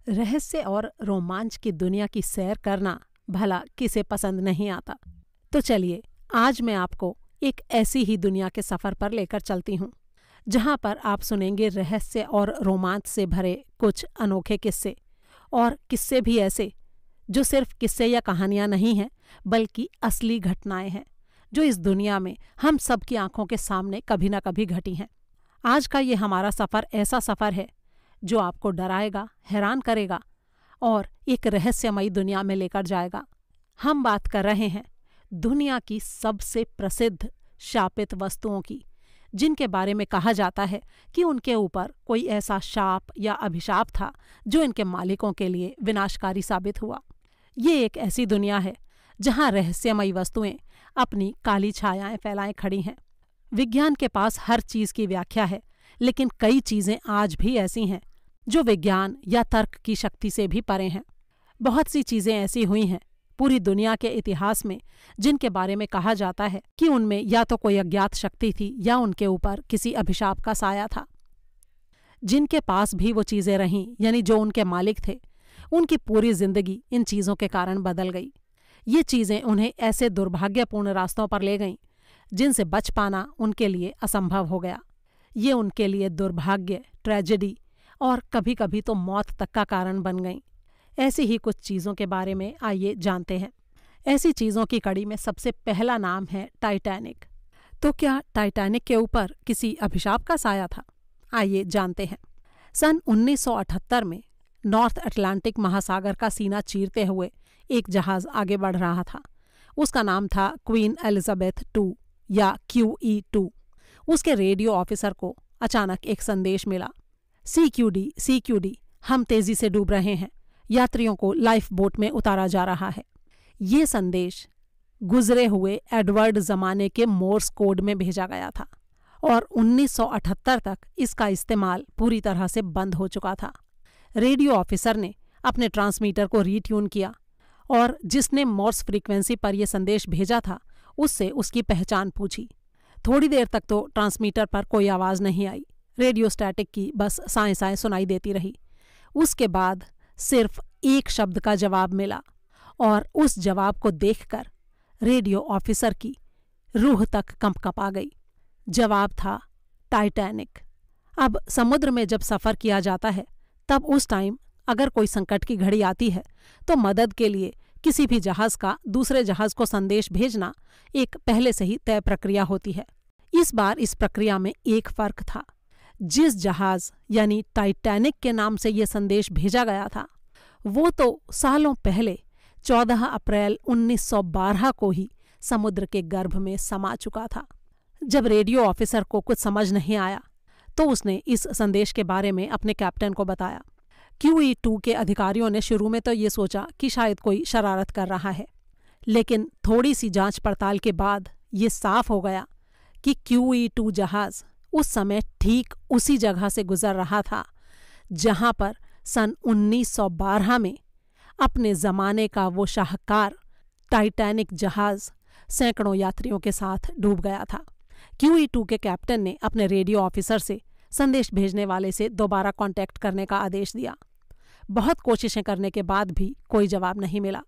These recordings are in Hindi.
रहस्य और रोमांच की दुनिया की सैर करना भला किसे पसंद नहीं आता। तो चलिए, आज मैं आपको एक ऐसी ही दुनिया के सफ़र पर लेकर चलती हूँ जहाँ पर आप सुनेंगे रहस्य और रोमांच से भरे कुछ अनोखे किस्से, और किस्से भी ऐसे जो सिर्फ किस्से या कहानियाँ नहीं हैं बल्कि असली घटनाएं हैं जो इस दुनिया में हम सबकी आंखों के सामने कभी ना कभी घटी हैं। आज का ये हमारा सफ़र ऐसा सफ़र है जो आपको डराएगा, हैरान करेगा और एक रहस्यमयी दुनिया में लेकर जाएगा। हम बात कर रहे हैं दुनिया की सबसे प्रसिद्ध शापित वस्तुओं की, जिनके बारे में कहा जाता है कि उनके ऊपर कोई ऐसा शाप या अभिशाप था जो इनके मालिकों के लिए विनाशकारी साबित हुआ। ये एक ऐसी दुनिया है जहां रहस्यमयी वस्तुएं अपनी काली छायाएं फैलाए खड़ी हैं। विज्ञान के पास हर चीज की व्याख्या है, लेकिन कई चीजें आज भी ऐसी हैं जो विज्ञान या तर्क की शक्ति से भी परे हैं। बहुत सी चीजें ऐसी हुई हैं पूरी दुनिया के इतिहास में जिनके बारे में कहा जाता है कि उनमें या तो कोई अज्ञात शक्ति थी या उनके ऊपर किसी अभिशाप का साया था। जिनके पास भी वो चीजें रहीं, यानी जो उनके मालिक थे, उनकी पूरी जिंदगी इन चीजों के कारण बदल गई। ये चीजें उन्हें ऐसे दुर्भाग्यपूर्ण रास्तों पर ले गईं जिनसे बच पाना उनके लिए असंभव हो गया। ये उनके लिए दुर्भाग्य, ट्रेजेडी और कभी कभी तो मौत तक का कारण बन गईं। ऐसी ही कुछ चीज़ों के बारे में आइए जानते हैं। ऐसी चीज़ों की कड़ी में सबसे पहला नाम है टाइटैनिक। तो क्या टाइटैनिक के ऊपर किसी अभिशाप का साया था? आइए जानते हैं। सन 1978 में नॉर्थ अटलांटिक महासागर का सीना चीरते हुए एक जहाज़ आगे बढ़ रहा था। उसका नाम था क्वीन एलिजाबेथ II या QE2। उसके रेडियो ऑफिसर को अचानक एक संदेश मिला, CQD, हम तेजी से डूब रहे हैं, यात्रियों को लाइफ बोट में उतारा जा रहा है। ये संदेश गुजरे हुए एडवर्ड जमाने के मोर्स कोड में भेजा गया था और 1978 तक इसका इस्तेमाल पूरी तरह से बंद हो चुका था। रेडियो ऑफिसर ने अपने ट्रांसमीटर को रीट्यून किया और जिसने मोर्स फ्रीक्वेंसी पर यह संदेश भेजा था उससे उसकी पहचान पूछी। थोड़ी देर तक तो ट्रांसमीटर पर कोई आवाज़ नहीं आई, रेडियो स्टैटिक की बस साएं साएं सुनाई देती रही। उसके बाद सिर्फ एक शब्द का जवाब मिला और उस जवाब को देखकर रेडियो ऑफिसर की रूह तक कंपकपा गई। जवाब था टाइटैनिक। अब समुद्र में जब सफ़र किया जाता है तब उस टाइम अगर कोई संकट की घड़ी आती है तो मदद के लिए किसी भी जहाज़ का दूसरे जहाज़ को संदेश भेजना एक पहले से ही तय प्रक्रिया होती है। इस बार इस प्रक्रिया में एक फ़र्क था। जिस जहाज़ यानी टाइटैनिक के नाम से ये संदेश भेजा गया था वो तो सालों पहले 14 अप्रैल 1912 को ही समुद्र के गर्भ में समा चुका था। जब रेडियो ऑफिसर को कुछ समझ नहीं आया तो उसने इस संदेश के बारे में अपने कैप्टन को बताया। QE2 के अधिकारियों ने शुरू में तो ये सोचा कि शायद कोई शरारत कर रहा है, लेकिन थोड़ी सी जांच पड़ताल के बाद ये साफ हो गया कि QE2 जहाज़ उस समय ठीक उसी जगह से गुजर रहा था जहां पर सन 1912 में अपने ज़माने का वो शाहकार टाइटैनिक जहाज़ सैकड़ों यात्रियों के साथ डूब गया था। QE2 के कैप्टन ने अपने रेडियो ऑफिसर से संदेश भेजने वाले से दोबारा कांटेक्ट करने का आदेश दिया। बहुत कोशिशें करने के बाद भी कोई जवाब नहीं मिला।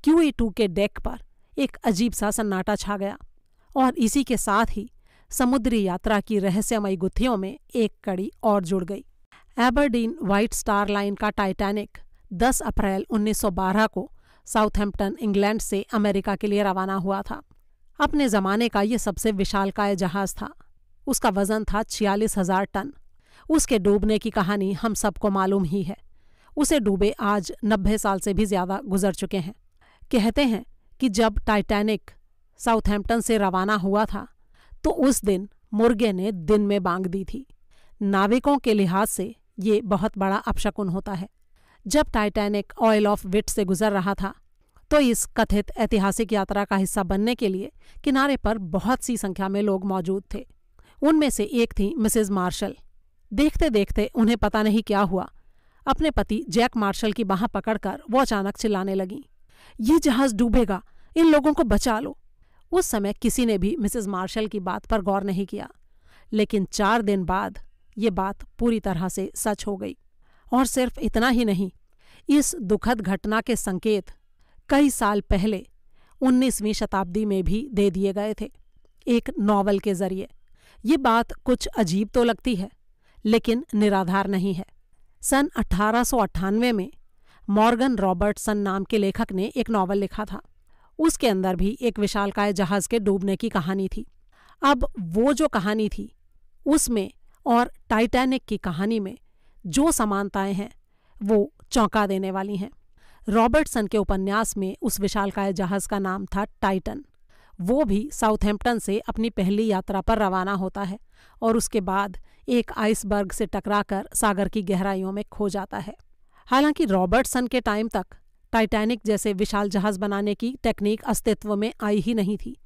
QE2 के डेक पर एक अजीब सा सन्नाटा छा गया और इसी के साथ ही समुद्री यात्रा की रहस्यमयी गुत्थियों में एक कड़ी और जुड़ गई। एबरडीन व्हाइट स्टार लाइन का टाइटैनिक 10 अप्रैल 1912 को साउथहैम्पटन, इंग्लैंड से अमेरिका के लिए रवाना हुआ था। अपने ज़माने का ये सबसे विशालकाय जहाज़ था। उसका वज़न था 46,000 टन। उसके डूबने की कहानी हम सबको मालूम ही है। उसे डूबे आज 90 साल से भी ज़्यादा गुजर चुके हैं। कहते हैं कि जब टाइटैनिक साउथहैम्पटन से रवाना हुआ था तो उस दिन मुर्गे ने दिन में बांग दी थी। नाविकों के लिहाज से ये बहुत बड़ा अपशकुन होता है। जब टाइटैनिक ऑयल ऑफ विट से गुजर रहा था तो इस कथित ऐतिहासिक यात्रा का हिस्सा बनने के लिए किनारे पर बहुत सी संख्या में लोग मौजूद थे। उनमें से एक थी मिसेज मार्शल। देखते देखते उन्हें पता नहीं क्या हुआ, अपने पति जैक मार्शल की बाह पकड़कर वो अचानक चिल्लाने लगीं, ये जहाज डूबेगा, इन लोगों को बचा लो। उस समय किसी ने भी मिसेज मार्शल की बात पर गौर नहीं किया, लेकिन 4 दिन बाद ये बात पूरी तरह से सच हो गई। और सिर्फ इतना ही नहीं, इस दुखद घटना के संकेत कई साल पहले 19वीं शताब्दी में भी दे दिए गए थे, एक नॉवल के जरिए। ये बात कुछ अजीब तो लगती है, लेकिन निराधार नहीं है। सन 1898 में मॉर्गन रॉबर्टसन नाम के लेखक ने एक नॉवल लिखा था। उसके अंदर भी एक विशालकाय जहाज के डूबने की कहानी थी। अब वो जो कहानी थी उसमें और टाइटैनिक की कहानी में जो समानताएं हैं वो चौंका देने वाली हैं। रॉबर्टसन के उपन्यास में उस विशालकाय जहाज का नाम था टाइटन। वो भी साउथहैम्पटन से अपनी पहली यात्रा पर रवाना होता है और उसके बाद एक आइसबर्ग से टकराकर सागर की गहराइयों में खो जाता है। हालांकि रॉबर्टसन के टाइम तक टाइटैनिक जैसे विशाल जहाज बनाने की टेक्निक अस्तित्व में आई ही नहीं थी,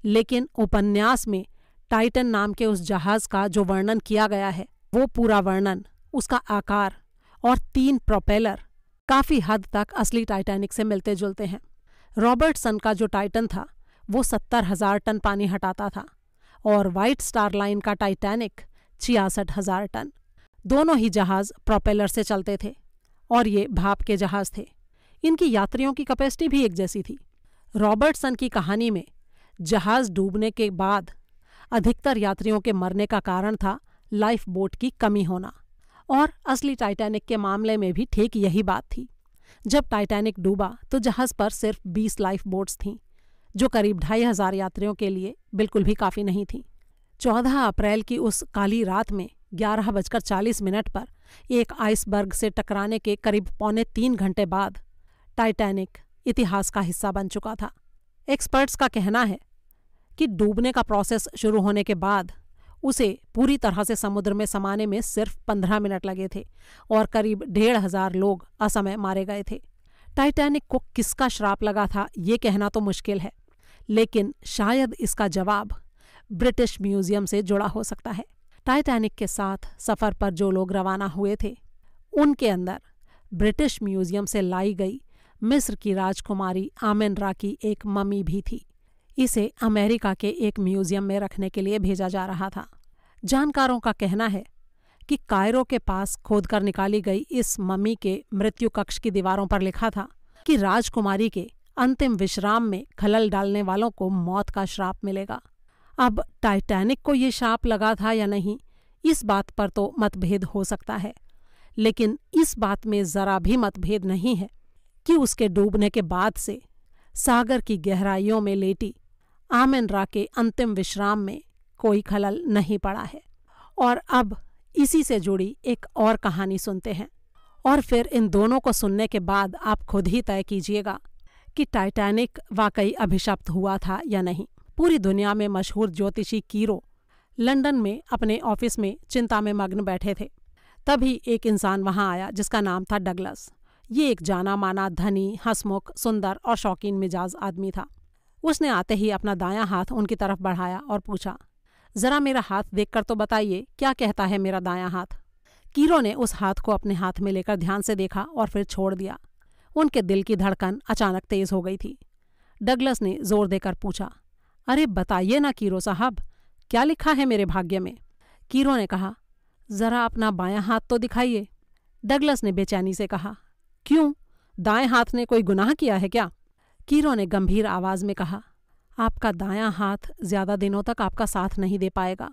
लेकिन उपन्यास में टाइटन नाम के उस जहाज का जो वर्णन किया गया है, वो पूरा वर्णन, उसका आकार और 3 प्रोपेलर काफ़ी हद तक असली टाइटैनिक से मिलते जुलते हैं। रॉबर्टसन का जो टाइटन था वो 70,000 टन पानी हटाता था और व्हाइट स्टार लाइन का टाइटैनिक 66,000 टन। दोनों ही जहाज प्रोपेलर से चलते थे और ये भाप के जहाज थे। इनकी यात्रियों की कैपेसिटी भी एक जैसी थी। रॉबर्टसन की कहानी में जहाज डूबने के बाद अधिकतर यात्रियों के मरने का कारण था लाइफ बोट की कमी होना, और असली टाइटैनिक के मामले में भी ठीक यही बात थी। जब टाइटैनिक डूबा तो जहाज पर सिर्फ 20 लाइफ बोट्स थीं, जो करीब 2,500 यात्रियों के लिए बिल्कुल भी काफ़ी नहीं थीं। 14 अप्रैल की उस काली रात में 11:40 पर एक आइसबर्ग से टकराने के करीब 2.25 घंटे बाद टाइटैनिक इतिहास का हिस्सा बन चुका था। एक्सपर्ट्स का कहना है कि डूबने का प्रोसेस शुरू होने के बाद उसे पूरी तरह से समुद्र में समाने में सिर्फ 15 मिनट लगे थे और करीब 1,500 लोग असमय मारे गए थे। टाइटैनिक को किसका श्राप लगा था ये कहना तो मुश्किल है, लेकिन शायद इसका जवाब ब्रिटिश म्यूजियम से जुड़ा हो सकता है। टाइटैनिक के साथ सफ़र पर जो लोग रवाना हुए थे उनके अंदर ब्रिटिश म्यूजियम से लाई गई मिस्र की राजकुमारी आमिन रा की एक ममी भी थी। इसे अमेरिका के एक म्यूजियम में रखने के लिए भेजा जा रहा था। जानकारों का कहना है कि कायरो के पास खोदकर निकाली गई इस ममी के मृत्यु कक्ष की दीवारों पर लिखा था कि राजकुमारी के अंतिम विश्राम में खलल डालने वालों को मौत का श्राप मिलेगा। अब टाइटैनिक को ये श्राप लगा था या नहीं, इस बात पर तो मतभेद हो सकता है, लेकिन इस बात में ज़रा भी मतभेद नहीं है कि उसके डूबने के बाद से सागर की गहराइयों में लेटी आमिन रा के अंतिम विश्राम में कोई खलल नहीं पड़ा है। और अब इसी से जुड़ी एक और कहानी सुनते हैं, और फिर इन दोनों को सुनने के बाद आप खुद ही तय कीजिएगा कि टाइटैनिक वाकई अभिशप्त हुआ था या नहीं। पूरी दुनिया में मशहूर ज्योतिषी कीरो लंदन में अपने ऑफिस में चिंता में मग्न बैठे थे। तभी एक इंसान वहां आया जिसका नाम था डगलस। ये एक जाना माना, धनी, हंसमुख, सुंदर और शौकीन मिजाज आदमी था। उसने आते ही अपना दायां हाथ उनकी तरफ बढ़ाया और पूछा, जरा मेरा हाथ देखकर तो बताइए क्या कहता है मेरा दायां हाथ। कीरो ने उस हाथ को अपने हाथ में लेकर ध्यान से देखा और फिर छोड़ दिया। उनके दिल की धड़कन अचानक तेज हो गई थी। डगलस ने जोर देकर पूछा, अरे बताइए ना कीरो साहब, क्या लिखा है मेरे भाग्य में। कीरो ने कहा, जरा अपना बायां हाथ तो दिखाइए। डगलस ने बेचैनी से कहा, क्यों, दाएं हाथ ने कोई गुनाह किया है क्या? कीरो ने गंभीर आवाज में कहा, आपका दायां हाथ ज्यादा दिनों तक आपका साथ नहीं दे पाएगा।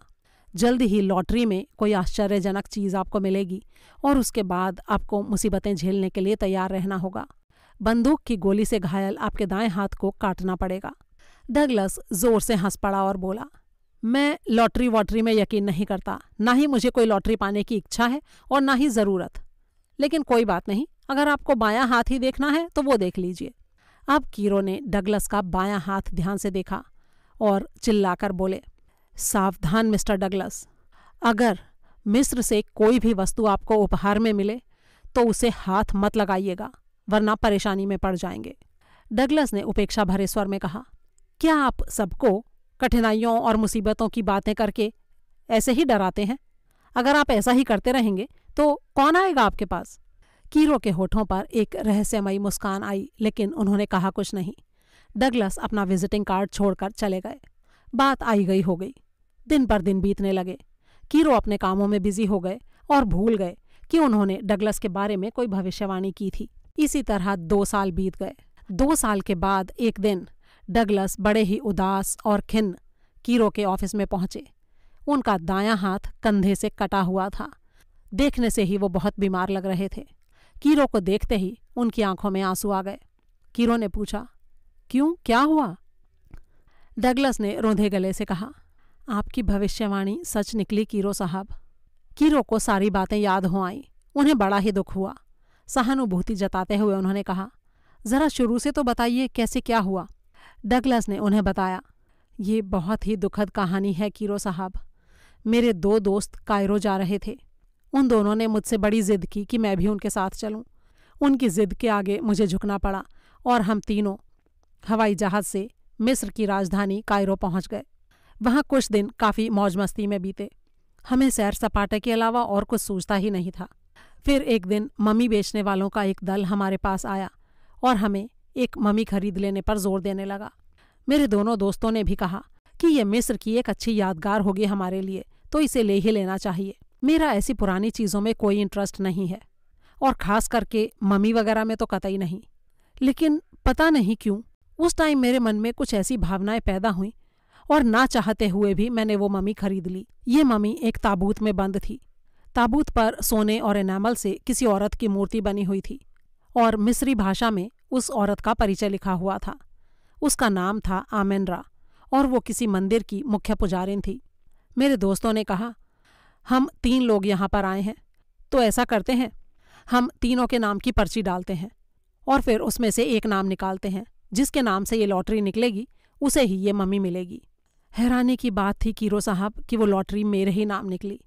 जल्द ही लॉटरी में कोई आश्चर्यजनक चीज आपको मिलेगी और उसके बाद आपको मुसीबतें झेलने के लिए तैयार रहना होगा। बंदूक की गोली से घायल आपके दाएं हाथ को काटना पड़ेगा। डगलस जोर से हंस पड़ा और बोला, मैं लॉटरी वॉटरी में यकीन नहीं करता, ना ही मुझे कोई लॉटरी पाने की इच्छा है और ना ही ज़रूरत। लेकिन कोई बात नहीं, अगर आपको बायां हाथ ही देखना है तो वो देख लीजिए। अब कीरो ने डगलस का बायां हाथ ध्यान से देखा और चिल्लाकर बोले, सावधान मिस्टर डगलस, अगर मिस्र से कोई भी वस्तु आपको उपहार में मिले तो उसे हाथ मत लगाइएगा, वरना परेशानी में पड़ जाएंगे। डगलस ने उपेक्षा भरे स्वर में कहा, क्या आप सबको कठिनाइयों और मुसीबतों की बातें करके ऐसे ही डराते हैं? अगर आप ऐसा ही करते रहेंगे तो कौन आएगा आपके पास? कीरो के होठों पर एक रहस्यमयी मुस्कान आई, लेकिन उन्होंने कहा कुछ नहीं। डगलस अपना विजिटिंग कार्ड छोड़कर चले गए। बात आई गई हो गई। दिन पर दिन बीतने लगे। कीरो अपने कामों में बिजी हो गए और भूल गए कि उन्होंने डगलस के बारे में कोई भविष्यवाणी की थी। इसी तरह 2 साल बीत गए। 2 साल के बाद एक दिन डगलस बड़े ही उदास और खिन्न कीरो के ऑफिस में पहुंचे। उनका दायां हाथ कंधे से कटा हुआ था। देखने से ही वो बहुत बीमार लग रहे थे। कीरो को देखते ही उनकी आंखों में आंसू आ गए। कीरो ने पूछा, क्यों, क्या हुआ? डगलस ने रोंधे गले से कहा, आपकी भविष्यवाणी सच निकली कीरो साहब। कीरो को सारी बातें याद हो आईं। उन्हें बड़ा ही दुख हुआ। सहानुभूति जताते हुए उन्होंने कहा, जरा शुरू से तो बताइए कैसे क्या हुआ। डगलस ने उन्हें बताया, ये बहुत ही दुखद कहानी है कीरो साहब। मेरे 2 दोस्त कायरो जा रहे थे। उन दोनों ने मुझसे बड़ी जिद की कि मैं भी उनके साथ चलूं। उनकी जिद के आगे मुझे झुकना पड़ा और हम तीनों हवाई जहाज से मिस्र की राजधानी कायरो पहुंच गए। वहां कुछ दिन काफ़ी मौज मस्ती में बीते। हमें सैर सपाटे के अलावा और कुछ सूझता ही नहीं था। फिर एक दिन मम्मी बेचने वालों का एक दल हमारे पास आया और हमें एक मम्मी खरीद लेने पर जोर देने लगा। मेरे दोनों दोस्तों ने भी कहा कि ये मिस्र की एक अच्छी यादगार होगी हमारे लिए, तो इसे ले ही लेना चाहिए। मेरा ऐसी पुरानी चीज़ों में कोई इंटरेस्ट नहीं है और ख़ास करके मम्मी वगैरह में तो कतई नहीं। लेकिन पता नहीं क्यों उस टाइम मेरे मन में कुछ ऐसी भावनाएं पैदा हुईं और ना चाहते हुए भी मैंने वो मम्मी खरीद ली। ये मम्मी एक ताबूत में बंद थी। ताबूत पर सोने और एनामल से किसी औरत की मूर्ति बनी हुई थी और मिस्री भाषा में उस औरत का परिचय लिखा हुआ था। उसका नाम था आमेनरा और वो किसी मंदिर की मुख्य पुजारिन थी। मेरे दोस्तों ने कहा, हम 3 लोग यहाँ पर आए हैं, तो ऐसा करते हैं, हम तीनों के नाम की पर्ची डालते हैं और फिर उसमें से एक नाम निकालते हैं। जिसके नाम से ये लॉटरी निकलेगी उसे ही ये मम्मी मिलेगी। हैरानी की बात थी कीरो साहब कि वो लॉटरी मेरे ही नाम निकली।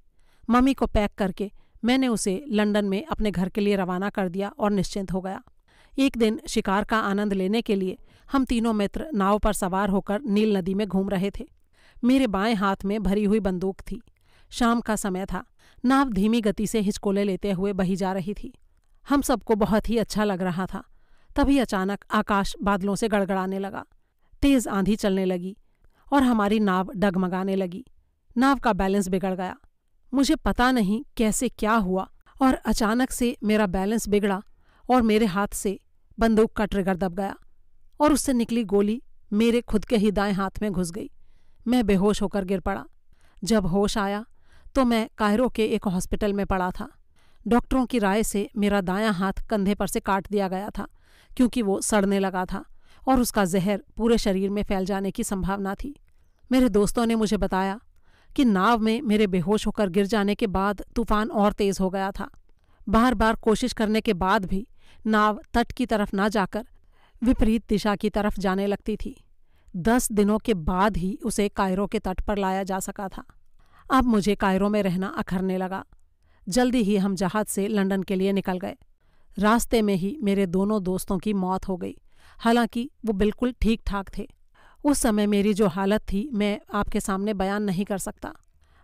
मम्मी को पैक करके मैंने उसे लंदन में अपने घर के लिए रवाना कर दिया और निश्चिंत हो गया। एक दिन शिकार का आनंद लेने के लिए हम तीनों मित्र नाव पर सवार होकर नील नदी में घूम रहे थे। मेरे बाएं हाथ में भरी हुई बंदूक थी। शाम का समय था। नाव धीमी गति से हिचकोले लेते हुए बही जा रही थी। हम सबको बहुत ही अच्छा लग रहा था। तभी अचानक आकाश बादलों से गड़गड़ाने लगा। तेज आंधी चलने लगी और हमारी नाव डगमगाने लगी। नाव का बैलेंस बिगड़ गया। मुझे पता नहीं कैसे क्या हुआ और अचानक से मेरा बैलेंस बिगड़ा और मेरे हाथ से बंदूक का ट्रिगर दब गया और उससे निकली गोली मेरे खुद के ही दाएं हाथ में घुस गई। मैं बेहोश होकर गिर पड़ा। जब होश आया तो मैं कायरो के एक हॉस्पिटल में पड़ा था। डॉक्टरों की राय से मेरा दायां हाथ कंधे पर से काट दिया गया था क्योंकि वो सड़ने लगा था और उसका जहर पूरे शरीर में फैल जाने की संभावना थी। मेरे दोस्तों ने मुझे बताया कि नाव में मेरे बेहोश होकर गिर जाने के बाद तूफान और तेज हो गया था। बार बार कोशिश करने के बाद भी नाव तट की तरफ ना जाकर विपरीत दिशा की तरफ जाने लगती थी। 10 दिनों के बाद ही उसे कायरो के तट पर लाया जा सका था। अब मुझे कायरो में रहना अखरने लगा। जल्दी ही हम जहाज से लंदन के लिए निकल गए। रास्ते में ही मेरे दोनों दोस्तों की मौत हो गई। हालांकि वो बिल्कुल ठीक ठाक थे। उस समय मेरी जो हालत थी मैं आपके सामने बयान नहीं कर सकता।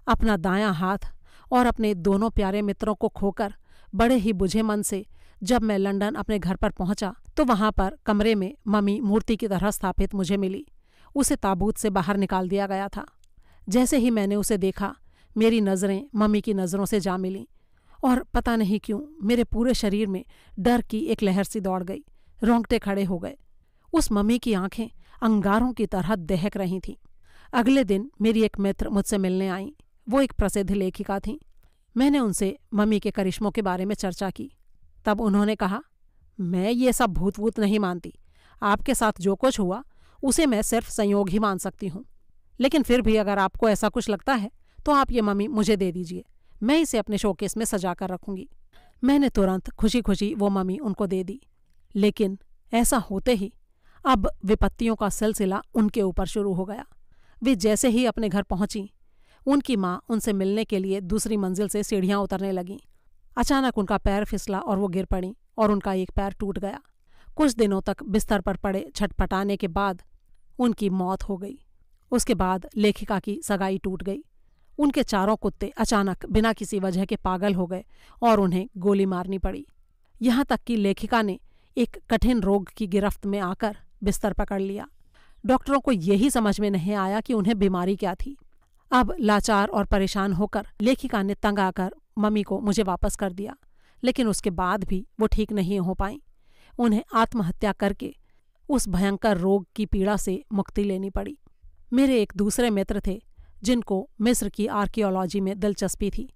अपना दायां हाथ और अपने दोनों प्यारे मित्रों को खोकर बड़े ही बुझे मन से जब मैं लंदन अपने घर पर पहुंचा तो वहां पर कमरे में मम्मी मूर्ति की तरह स्थापित मुझे मिली। उसे ताबूत से बाहर निकाल दिया गया था। जैसे ही मैंने उसे देखा मेरी नज़रें मम्मी की नज़रों से जा मिलीं और पता नहीं क्यों मेरे पूरे शरीर में डर की एक लहर सी दौड़ गई। रोंगटे खड़े हो गए। उस मम्मी की आंखें अंगारों की तरह दहक रही थीं। अगले दिन मेरी एक मित्र मुझसे मिलने आई। वो एक प्रसिद्ध लेखिका थीं। मैंने उनसे मम्मी के करिश्मों के बारे में चर्चा की। तब उन्होंने कहा, मैं ये सब भूत वूत नहीं मानती। आपके साथ जो कुछ हुआ उसे मैं सिर्फ संयोग ही मान सकती हूँ। लेकिन फिर भी अगर आपको ऐसा कुछ लगता है तो आप ये मम्मी मुझे दे दीजिए। मैं इसे अपने शोकेस में सजा कर रखूँगी। मैंने तुरंत खुशी खुशी वो मम्मी उनको दे दी। लेकिन ऐसा होते ही अब विपत्तियों का सिलसिला उनके ऊपर शुरू हो गया। वे जैसे ही अपने घर पहुंची उनकी माँ उनसे मिलने के लिए दूसरी मंजिल से सीढ़ियाँ उतरने लगीं। अचानक उनका पैर फिसला और वो गिर पड़ी और उनका एक पैर टूट गया। कुछ दिनों तक बिस्तर पर पड़े छटपटाने के बाद उनकी मौत हो गई। उसके बाद लेखिका की सगाई टूट गई। उनके चारों कुत्ते अचानक बिना किसी वजह के पागल हो गए और उन्हें गोली मारनी पड़ी। यहाँ तक कि लेखिका ने एक कठिन रोग की गिरफ्त में आकर बिस्तर पकड़ लिया। डॉक्टरों को यही समझ में नहीं आया कि उन्हें बीमारी क्या थी। अब लाचार और परेशान होकर लेखिका ने तंग आकर मम्मी को मुझे वापस कर दिया। लेकिन उसके बाद भी वो ठीक नहीं हो पाई। उन्हें आत्महत्या करके उस भयंकर रोग की पीड़ा से मुक्ति लेनी पड़ी। मेरे एक दूसरे मित्र थे जिनको मिस्र की आर्कियोलॉजी में दिलचस्पी थी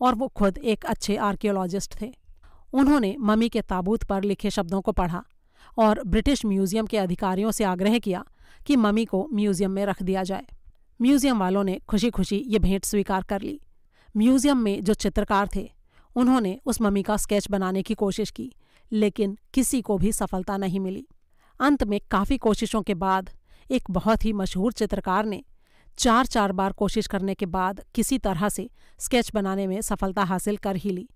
और वो खुद एक अच्छे आर्कियोलॉजिस्ट थे। उन्होंने मम्मी के ताबूत पर लिखे शब्दों को पढ़ा और ब्रिटिश म्यूजियम के अधिकारियों से आग्रह किया कि मम्मी को म्यूजियम में रख दिया जाए। म्यूजियम वालों ने खुशी खुशी ये भेंट स्वीकार कर ली। म्यूजियम में जो चित्रकार थे उन्होंने उस मम्मी का स्केच बनाने की कोशिश की, लेकिन किसी को भी सफलता नहीं मिली। अंत में काफ़ी कोशिशों के बाद एक बहुत ही मशहूर चित्रकार ने 4 बार कोशिश करने के बाद किसी तरह से स्केच बनाने में सफलता हासिल कर ही ली।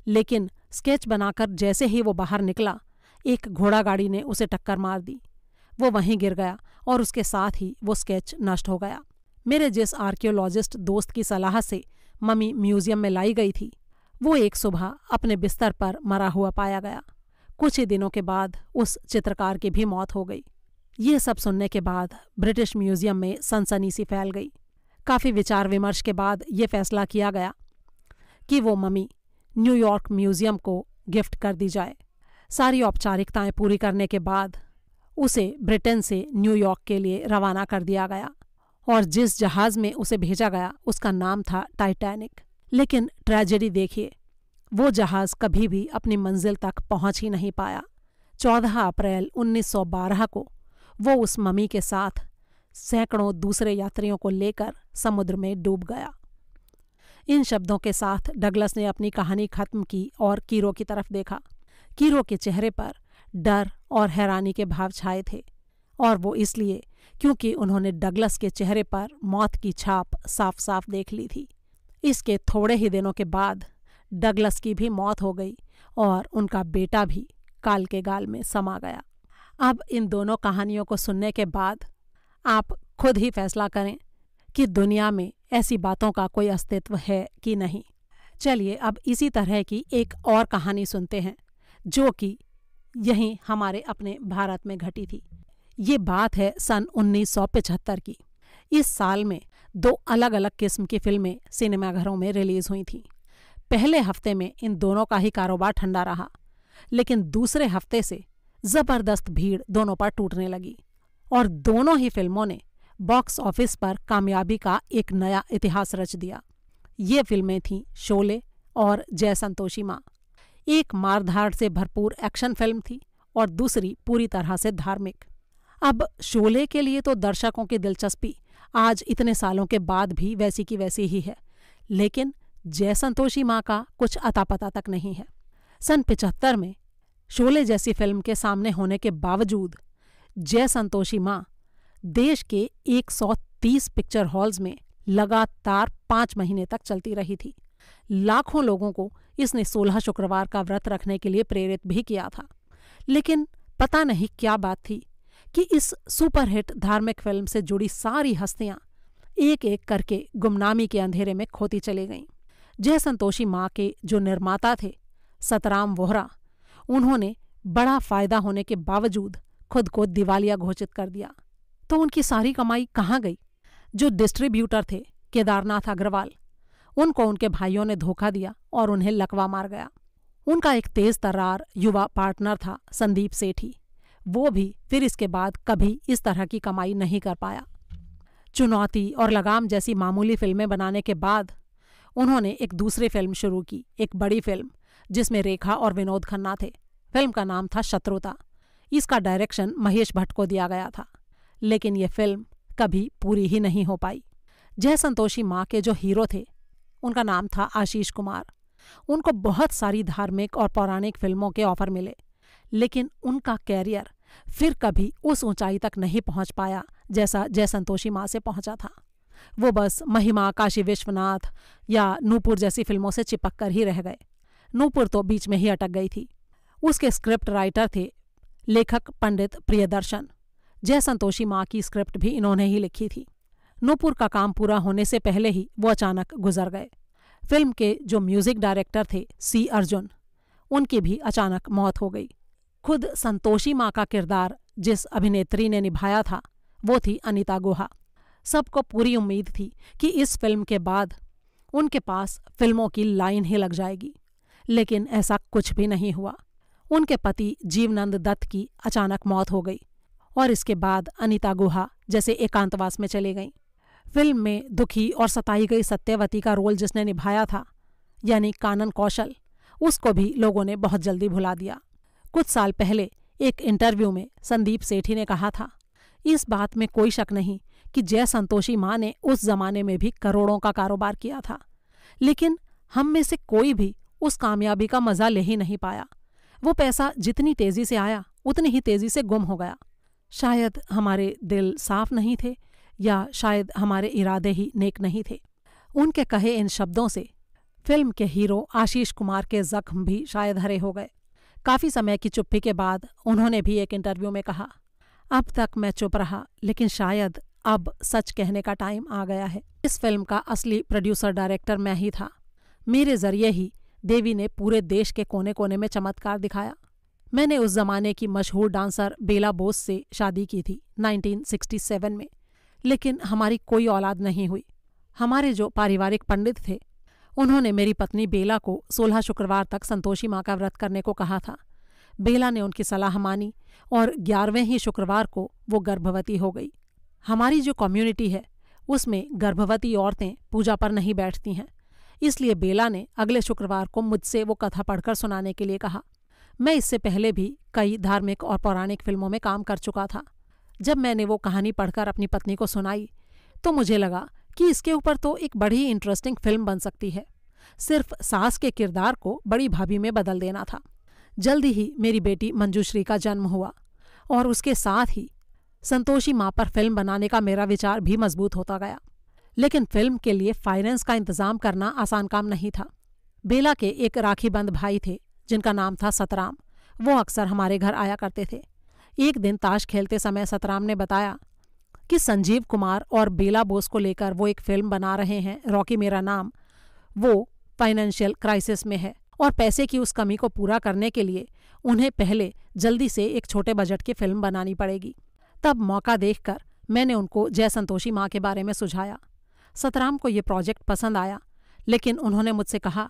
लेकिन स्केच बनाकर जैसे ही वो बाहर निकला, एक घोड़ा गाड़ी ने उसे टक्कर मार दी। वो वहीं गिर गया और उसके साथ ही वो स्केच नष्ट हो गया। मेरे जिस आर्कियोलॉजिस्ट दोस्त की सलाह से मम्मी म्यूजियम में लाई गई थी, वो एक सुबह अपने बिस्तर पर मरा हुआ पाया गया। कुछ ही दिनों के बाद उस चित्रकार की भी मौत हो गई। ये सब सुनने के बाद ब्रिटिश म्यूजियम में सनसनी सी फैल गई। काफ़ी विचार विमर्श के बाद ये फैसला किया गया कि वो मम्मी न्यूयॉर्क म्यूजियम को गिफ्ट कर दी जाए। सारी औपचारिकताएं पूरी करने के बाद उसे ब्रिटेन से न्यूयॉर्क के लिए रवाना कर दिया गया और जिस जहाज़ में उसे भेजा गया उसका नाम था टाइटैनिक। लेकिन ट्रेजेडी देखिए, वो जहाज़ कभी भी अपनी मंजिल तक पहुंच ही नहीं पाया। 14 अप्रैल 1912 को वो उस मम्मी के साथ सैकड़ों दूसरे यात्रियों को लेकर समुद्र में डूब गया। इन शब्दों के साथ डगलस ने अपनी कहानी खत्म की और कीरो की तरफ देखा। कीरो के चेहरे पर डर और हैरानी के भाव छाए थे, और वो इसलिए क्योंकि उन्होंने डगलस के चेहरे पर मौत की छाप साफ साफ देख ली थी। इसके थोड़े ही दिनों के बाद डगलस की भी मौत हो गई और उनका बेटा भी काल के गाल में समा गया। अब इन दोनों कहानियों को सुनने के बाद आप खुद ही फैसला करें कि दुनिया में ऐसी बातों का कोई अस्तित्व है कि नहीं। चलिए अब इसी तरह की एक और कहानी सुनते हैं जो कि यहीं हमारे अपने भारत में घटी थी। ये बात है सन 1975 की। इस साल में 2 अलग अलग किस्म की फिल्में सिनेमाघरों में रिलीज हुई थीं। पहले हफ्ते में इन दोनों का ही कारोबार ठंडा रहा, लेकिन दूसरे हफ्ते से जबरदस्त भीड़ दोनों पर टूटने लगी और दोनों ही फिल्मों ने बॉक्स ऑफिस पर कामयाबी का एक नया इतिहास रच दिया। ये फिल्में थीं शोले और जय संतोषी माँ। एक मारधाड़ से भरपूर एक्शन फिल्म थी और दूसरी पूरी तरह से धार्मिक। अब शोले के लिए तो दर्शकों की दिलचस्पी आज इतने सालों के बाद भी वैसी की वैसी ही है, लेकिन जय संतोषी माँ का कुछ अता पता तक नहीं है। सन 75 में शोले जैसी फिल्म के सामने होने के बावजूद जय संतोषी माँ देश के 130 पिक्चर हॉल्स में लगातार 5 महीने तक चलती रही थी। लाखों लोगों को इसने 16 शुक्रवार का व्रत रखने के लिए प्रेरित भी किया था। लेकिन पता नहीं क्या बात थी कि इस सुपरहिट धार्मिक फिल्म से जुड़ी सारी हस्तियां एक एक करके गुमनामी के अंधेरे में खोती चली गईं। जय संतोषी माँ के जो निर्माता थे सतराम वोहरा, उन्होंने बड़ा फायदा होने के बावजूद खुद को दिवालिया घोषित कर दिया। तो उनकी सारी कमाई कहाँ गई? जो डिस्ट्रीब्यूटर थे केदारनाथ अग्रवाल, उनको उनके भाइयों ने धोखा दिया और उन्हें लकवा मार गया। उनका एक तेज तर्रार युवा पार्टनर था संदीप सेठी, वो भी फिर इसके बाद कभी इस तरह की कमाई नहीं कर पाया। चुनौती और लगाम जैसी मामूली फिल्में बनाने के बाद उन्होंने एक दूसरी फिल्म शुरू की, एक बड़ी फिल्म जिसमें रेखा और विनोद खन्ना थे। फिल्म का नाम था शत्रुता। इसका डायरेक्शन महेश भट्ट को दिया गया था, लेकिन ये फिल्म कभी पूरी ही नहीं हो पाई। जय संतोषी माँ के जो हीरो थे उनका नाम था आशीष कुमार। उनको बहुत सारी धार्मिक और पौराणिक फिल्मों के ऑफर मिले, लेकिन उनका कैरियर फिर कभी उस ऊंचाई तक नहीं पहुंच पाया जैसा जय संतोषी माँ से पहुंचा था। वो बस महिमा, काशी विश्वनाथ या नूपुर जैसी फिल्मों से चिपक कर ही रह गए। नूपुर तो बीच में ही अटक गई थी। उसके स्क्रिप्ट राइटर थे लेखक पंडित प्रियदर्शन। जय संतोषी माँ की स्क्रिप्ट भी इन्होंने ही लिखी थी। नूपुर का काम पूरा होने से पहले ही वो अचानक गुजर गए। फिल्म के जो म्यूजिक डायरेक्टर थे सी अर्जुन, उनकी भी अचानक मौत हो गई। खुद संतोषी माँ का किरदार जिस अभिनेत्री ने निभाया था वो थी अनीता गुहा। सबको पूरी उम्मीद थी कि इस फिल्म के बाद उनके पास फिल्मों की लाइन ही लग जाएगी, लेकिन ऐसा कुछ भी नहीं हुआ। उनके पति जीवनंद दत्त की अचानक मौत हो गई और इसके बाद अनीता गुहा जैसे एकांतवास में चली गईं। फिल्म में दुखी और सताई गई सत्यवती का रोल जिसने निभाया था, यानी कानन कौशल, उसको भी लोगों ने बहुत जल्दी भुला दिया। कुछ साल पहले एक इंटरव्यू में संदीप सेठी ने कहा था, इस बात में कोई शक नहीं कि जय संतोषी माँ ने उस जमाने में भी करोड़ों का कारोबार किया था, लेकिन हम में से कोई भी उस कामयाबी का मजा ले ही नहीं पाया। वो पैसा जितनी तेजी से आया उतनी ही तेजी से गुम हो गया। शायद हमारे दिल साफ नहीं थे या शायद हमारे इरादे ही नेक नहीं थे। उनके कहे इन शब्दों से फिल्म के हीरो आशीष कुमार के जख्म भी शायद हरे हो गए। काफी समय की चुप्पी के बाद उन्होंने भी एक इंटरव्यू में कहा, अब तक मैं चुप रहा, लेकिन शायद अब सच कहने का टाइम आ गया है। इस फिल्म का असली प्रोड्यूसर डायरेक्टर मैं ही था। मेरे जरिए ही देवी ने पूरे देश के कोने कोने में चमत्कार दिखाया। मैंने उस जमाने की मशहूर डांसर बेला बोस से शादी की थी 1967 में, लेकिन हमारी कोई औलाद नहीं हुई। हमारे जो पारिवारिक पंडित थे उन्होंने मेरी पत्नी बेला को 16 शुक्रवार तक संतोषी माँ का व्रत करने को कहा था। बेला ने उनकी सलाह मानी और 11वें ही शुक्रवार को वो गर्भवती हो गई। हमारी जो कम्युनिटी है उसमें गर्भवती औरतें पूजा पर नहीं बैठती हैं, इसलिए बेला ने अगले शुक्रवार को मुझसे वो कथा पढ़कर सुनाने के लिए कहा। मैं इससे पहले भी कई धार्मिक और पौराणिक फिल्मों में काम कर चुका था। जब मैंने वो कहानी पढ़कर अपनी पत्नी को सुनाई तो मुझे लगा कि इसके ऊपर तो एक बड़ी इंटरेस्टिंग फिल्म बन सकती है। सिर्फ सास के किरदार को बड़ी भाभी में बदल देना था। जल्दी ही मेरी बेटी मंजूश्री का जन्म हुआ और उसके साथ ही संतोषी माँ पर फिल्म बनाने का मेरा विचार भी मजबूत होता गया। लेकिन फिल्म के लिए फाइनेंस का इंतजाम करना आसान काम नहीं था। बेला के एक राखीबंद भाई थे जिनका नाम था सतराम। वो अक्सर हमारे घर आया करते थे। एक दिन ताश खेलते समय सतराम ने बताया कि संजीव कुमार और बेला बोस को लेकर वो एक फिल्म बना रहे हैं, रॉकी मेरा नाम। वो फाइनेंशियल क्राइसिस में है और पैसे की उस कमी को पूरा करने के लिए उन्हें पहले जल्दी से एक छोटे बजट की फिल्म बनानी पड़ेगी। तब मौका देखकर मैंने उनको जय संतोषी माँ के बारे में सुझाया। सतराम को ये प्रोजेक्ट पसंद आया, लेकिन उन्होंने मुझसे कहा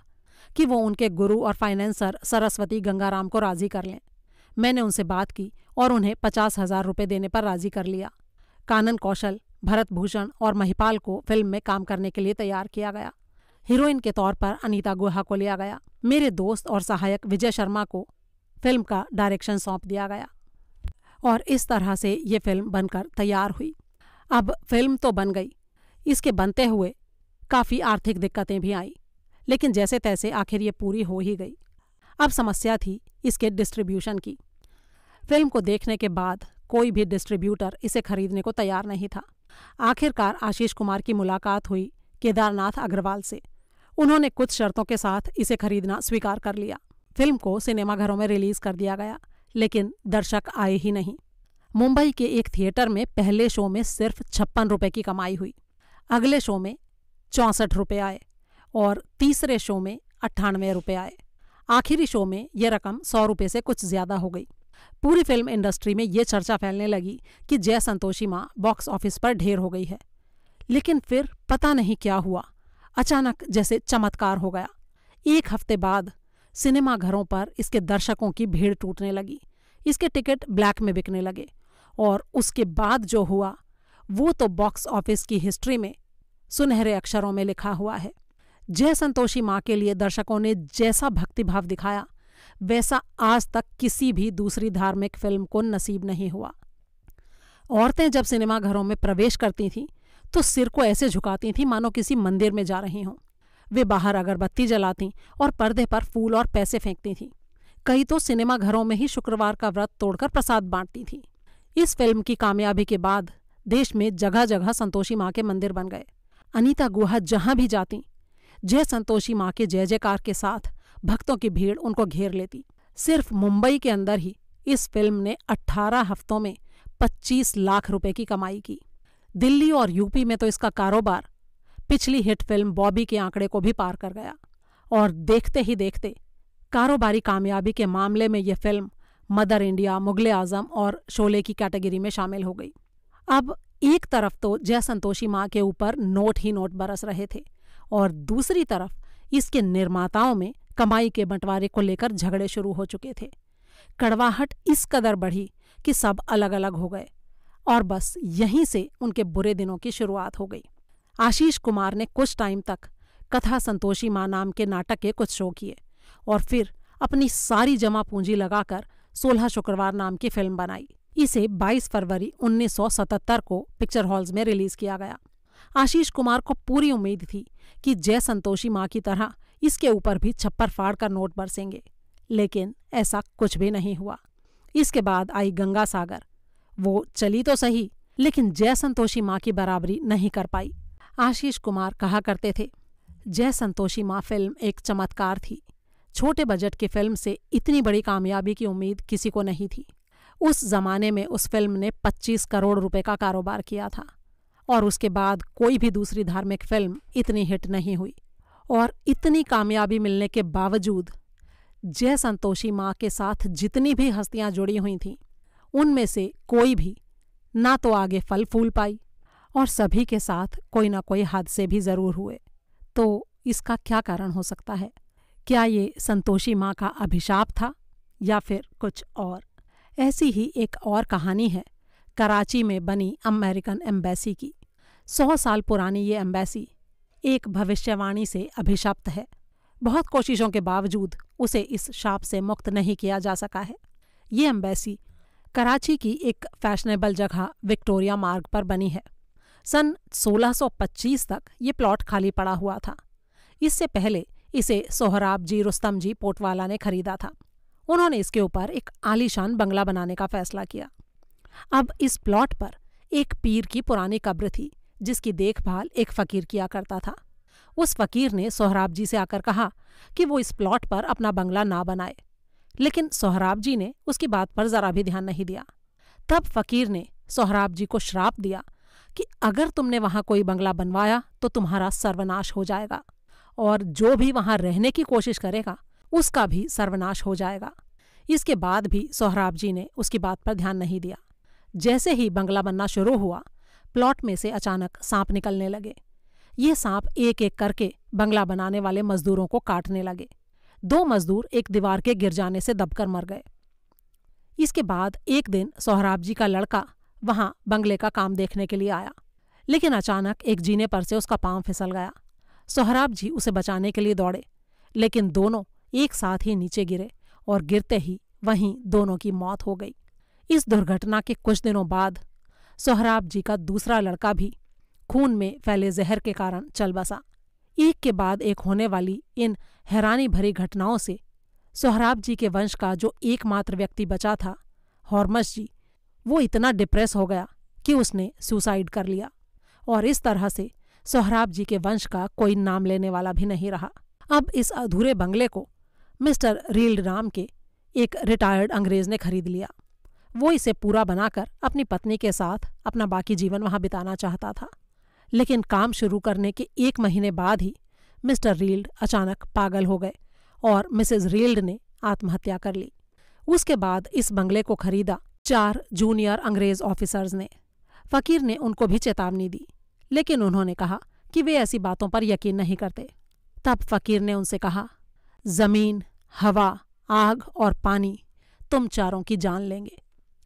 कि वो उनके गुरु और फाइनेंसर सरस्वती गंगाराम को राजी कर लें। मैंने उनसे बात की और उन्हें 50,000 रुपये देने पर राजी कर लिया। कानन कौशल, भरत भूषण और महिपाल को फिल्म में काम करने के लिए तैयार किया गया। हीरोइन के तौर पर अनीता गुहा को लिया गया। मेरे दोस्त और सहायक विजय शर्मा को फिल्म का डायरेक्शन सौंप दिया गया और इस तरह से ये फिल्म बनकर तैयार हुई। अब फिल्म तो बन गई, इसके बनते हुए काफ़ी आर्थिक दिक्कतें भी आईं, लेकिन जैसे तैसे आखिर ये पूरी हो ही गई। अब समस्या थी इसके डिस्ट्रीब्यूशन की। फिल्म को देखने के बाद कोई भी डिस्ट्रीब्यूटर इसे खरीदने को तैयार नहीं था। आखिरकार आशीष कुमार की मुलाकात हुई केदारनाथ अग्रवाल से। उन्होंने कुछ शर्तों के साथ इसे खरीदना स्वीकार कर लिया। फिल्म को सिनेमाघरों में रिलीज कर दिया गया, लेकिन दर्शक आए ही नहीं। मुंबई के एक थिएटर में पहले शो में सिर्फ 56 रुपये की कमाई हुई। अगले शो में 64 रुपये आए और तीसरे शो में 98 रुपये आए। आखिरी शो में यह रकम 100 रुपये से कुछ ज्यादा हो गई। पूरी फिल्म इंडस्ट्री में ये चर्चा फैलने लगी कि जय संतोषी माँ बॉक्स ऑफिस पर ढेर हो गई है। लेकिन फिर पता नहीं क्या हुआ, अचानक जैसे चमत्कार हो गया। एक हफ्ते बाद सिनेमाघरों पर इसके दर्शकों की भीड़ टूटने लगी। इसके टिकट ब्लैक में बिकने लगे और उसके बाद जो हुआ वो तो बॉक्स ऑफिस की हिस्ट्री में सुनहरे अक्षरों में लिखा हुआ है। जय संतोषी माँ के लिए दर्शकों ने जैसा भक्तिभाव दिखाया वैसा आज तक किसी भी दूसरी धार्मिक फिल्म को नसीब नहीं हुआ। औरतें जब सिनेमाघरों में प्रवेश करती थीं तो सिर को ऐसे झुकाती थीं मानो किसी मंदिर में जा रही हों। वे बाहर अगरबत्ती जलातीं और पर्दे पर फूल और पैसे फेंकती थीं। कई तो सिनेमाघरों में ही शुक्रवार का व्रत तोड़कर प्रसाद बांटती थीं। इस फिल्म की कामयाबी के बाद देश में जगह जगह संतोषी माँ के मंदिर बन गए। अनीता गुहा जहां भी जाती जय संतोषी माँ के जय जयकार के साथ भक्तों की भीड़ उनको घेर लेती। सिर्फ मुंबई के अंदर ही इस फिल्म ने 18 हफ्तों में 25 लाख रुपए की कमाई की। दिल्ली और यूपी में तो इसका कारोबार पिछली हिट फिल्म बॉबी के आंकड़े को भी पार कर गया और देखते ही देखते कारोबारी कामयाबी के मामले में यह फिल्म मदर इंडिया, मुगले आजम और शोले की कैटेगरी में शामिल हो गई। अब एक तरफ तो जय संतोषी माँ के ऊपर नोट ही नोट बरस रहे थे और दूसरी तरफ इसके निर्माताओं में कमाई के बंटवारे को लेकर झगड़े शुरू हो चुके थे। कड़वाहट इस कदर बढ़ी कि सब अलग अलग हो गए और बस यहीं से उनके बुरे दिनों की शुरुआत हो गई। आशीष कुमार ने कुछ टाइम तक कथा संतोषी माँ नाम के नाटक के कुछ शो किए और फिर अपनी सारी जमा पूंजी लगाकर 16 शुक्रवार नाम की फिल्म बनाई। इसे 22 फरवरी 1977 को पिक्चर हॉल्स में रिलीज किया गया। आशीष कुमार को पूरी उम्मीद थी कि जय संतोषी माँ की तरह इसके ऊपर भी छप्पर फाड़ कर नोट बरसेंगे, लेकिन ऐसा कुछ भी नहीं हुआ। इसके बाद आई गंगा सागर। वो चली तो सही, लेकिन जय संतोषी माँ की बराबरी नहीं कर पाई। आशीष कुमार कहा करते थे, जय संतोषी माँ फिल्म एक चमत्कार थी। छोटे बजट की फिल्म से इतनी बड़ी कामयाबी की उम्मीद किसी को नहीं थी। उस जमाने में उस फिल्म ने 25 करोड़ रुपए का कारोबार किया था और उसके बाद कोई भी दूसरी धार्मिक फिल्म इतनी हिट नहीं हुई। और इतनी कामयाबी मिलने के बावजूद जय संतोषी माँ के साथ जितनी भी हस्तियां जुड़ी हुई थीं, उनमें से कोई भी ना तो आगे फल फूल पाई और सभी के साथ कोई ना कोई हादसे भी जरूर हुए। तो इसका क्या कारण हो सकता है? क्या ये संतोषी माँ का अभिशाप था या फिर कुछ और? ऐसी ही एक और कहानी है कराची में बनी अमेरिकन एम्बेसी की। 100 साल पुरानी ये एम्बेसी एक भविष्यवाणी से अभिशप्त है। बहुत कोशिशों के बावजूद उसे इस शाप से मुक्त नहीं किया जा सका है। ये एम्बेसी कराची की एक फैशनेबल जगह विक्टोरिया मार्ग पर बनी है। सन 1625 तक ये प्लॉट खाली पड़ा हुआ था। इससे पहले इसे सोहराब जी रुस्तम जी पोटवाला ने खरीदा था। उन्होंने इसके ऊपर एक आलीशान बंगला बनाने का फैसला किया। अब इस प्लॉट पर एक पीर की पुरानी कब्र थी जिसकी देखभाल एक फकीर किया करता था। उस फकीर ने सोहराब जी से आकर कहा कि वो इस प्लॉट पर अपना बंगला ना बनाए, लेकिन सोहराब जी ने उसकी बात पर जरा भी ध्यान नहीं दिया। तब फकीर ने सोहराब जी को श्राप दिया कि अगर तुमने वहां कोई बंगला बनवाया तो तुम्हारा सर्वनाश हो जाएगा और जो भी वहां रहने की कोशिश करेगा उसका भी सर्वनाश हो जाएगा। इसके बाद भी सोहराब जी ने उसकी बात पर ध्यान नहीं दिया। जैसे ही बंगला बनना शुरू हुआ, प्लॉट में से अचानक सांप निकलने लगे। ये सांप एक एक करके बंगला बनाने वाले मजदूरों को काटने लगे। 2 मजदूर एक दीवार के गिर जाने से दबकर मर गए। इसके बाद एक दिन सोहराब जी का लड़का वहां बंगले का काम देखने के लिए आया, लेकिन अचानक एक जीने पर से उसका पांव फिसल गया। सोहराब जी उसे बचाने के लिए दौड़े, लेकिन दोनों एक साथ ही नीचे गिरे और गिरते ही वहीं दोनों की मौत हो गई। इस दुर्घटना के कुछ दिनों बाद सोहराब जी का दूसरा लड़का भी खून में फैले जहर के कारण चल बसा। एक के बाद एक होने वाली इन हैरानी भरी घटनाओं से सोहराब जी के वंश का जो एकमात्र व्यक्ति बचा था, हॉर्मस जी, वो इतना डिप्रेस हो गया कि उसने सुसाइड कर लिया और इस तरह से सोहराब जी के वंश का कोई नाम लेने वाला भी नहीं रहा। अब इस अधूरे बंगले को मिस्टर रील्ड नाम के एक रिटायर्ड अंग्रेज ने खरीद लिया। वो इसे पूरा बनाकर अपनी पत्नी के साथ अपना बाकी जीवन वहां बिताना चाहता था, लेकिन काम शुरू करने के 1 महीने बाद ही मिस्टर रील्ड अचानक पागल हो गए और मिसेस रील्ड ने आत्महत्या कर ली। उसके बाद इस बंगले को खरीदा 4 जूनियर अंग्रेज ऑफिसर्स ने। फकीर ने उनको भी चेतावनी दी, लेकिन उन्होंने कहा कि वे ऐसी बातों पर यकीन नहीं करते। तब फकीर ने उनसे कहा, जमीन, हवा, आग और पानी तुम चारों की जान लेंगे।